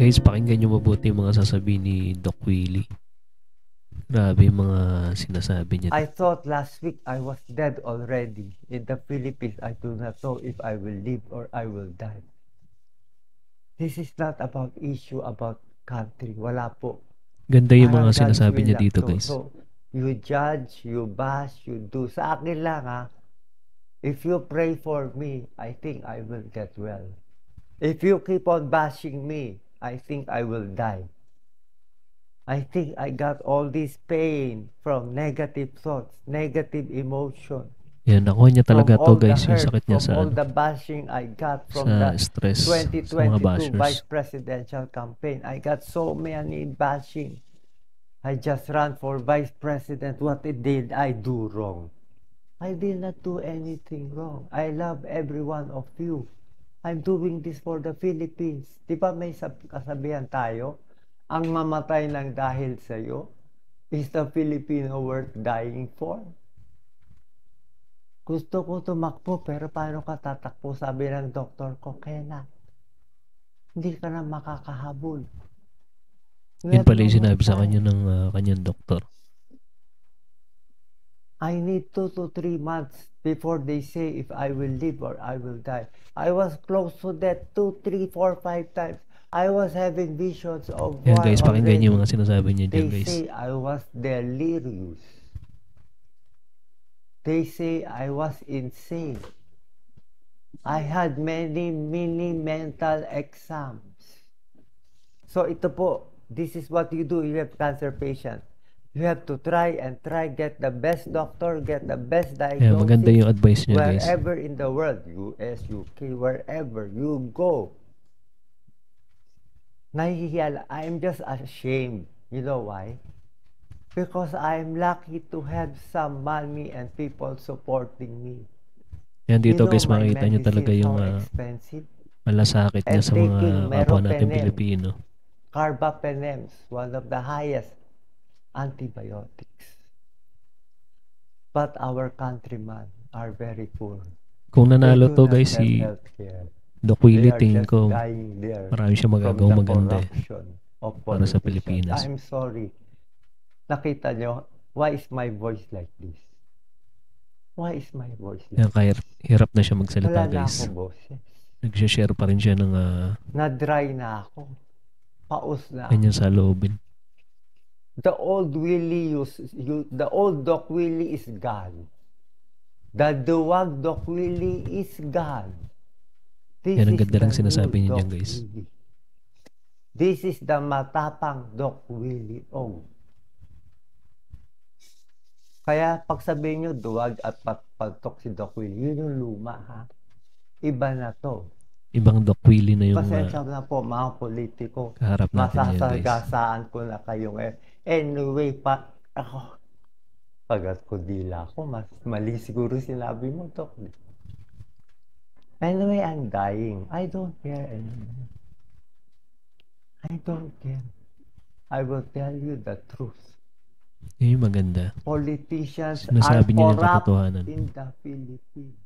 Guys, pakinggan nyo mabuti yung mga sasabihin ni Doc Willie. Grabe yung mga sinasabi niya. I thought last week I was dead already. In the Philippines, I do not know if I will live or I will die. This is not about issue about country. Wala po. Ganda yung Parang mga God's sinasabi will niya lang dito, to. guys. So, you judge, you bash, you do. Sa akin lang ha, if you pray for me, I think I will get well. If you keep on bashing me, I think I will die. I think I got all this pain from negative thoughts, negative emotion. Yan, nakuha niya From talaga to, all the guys, yung hurt, sakit niya from sa, all the bashing I got from sa the stress, sa mga 2022 bashers. vice presidential campaign. I got so many bashing. I just ran for vice president. What did I do wrong? I did not do anything wrong. I love every one of you. I'm doing this for the Philippines. Di ba may kasabihan tayo? Ang mamatay lang dahil sa'yo is the Filipino worth dying for. Gusto ko tumakbo pero paano ka tatakbo? Sabi ng doktor ko, Kenneth, hindi ka na makakahabol. Yan pala yung sinabi sa kanya ng kanyang doktor. I need 2 to 3 months before they say if I will live or I will die. I was close to death 2, 3, 4, 5 times. I was having visions of Yan, war guys, pakinggan already. yung mga sinasabi niya dyan, They guys. say I was delirious. They say I was insane. I had many mental exams. So ito po, this is what you do. You have cancer patient. You have to try and try, get the best doctor, get the best diagnosis. Maganda yung advice niya, guys. Wherever in the world, US, UK, wherever you go. Nahihiya, I'm just ashamed. You know why? Because I'm lucky to have some money and people supporting me. Yan dito, guys, makikita nyo talaga yung malasakit niya sa mga kapwa natin Pilipino. Carbapenems, one of the highest antibiotics. But our countrymen are very poor. Kung nanalo to, guys, si Doc Willie, tingin ko marami siya magagawang maganda para sa Pilipinas. I'm sorry. Nakita nyo, why is my voice like this? Why is my voice like this? Kaya hirap na siya magsalita, Wala guys. na ako boses. Nag-share pa rin siya ng na-dry na ako. Paus na. Kanyang saloobin. The old Willie the old Doc Willie is gone. The duwag Doc Willie is gone. Yan ang ganda ng sinasabi niya dyan, guys. This is the matapang Doc Willie Ong. Kaya pag sabihin nyo duwag at pagtok si Doc Willie, yun yung luma ha. Iba na to. Ibang Doc Willie na yung pasensya na po mga politiko. Kaharap natin ngayon, guys. Masasagasaan ko na kayo ngayon. Anyway, ako, pagat ko dila ko, mas mali siguro sinabi mo, Doc. Anyway, I'm dying. I don't care anymore. I don't care. I will tell you the truth. Yun yung maganda. Politicians Sinasabi are niya corrupt in the Philippines.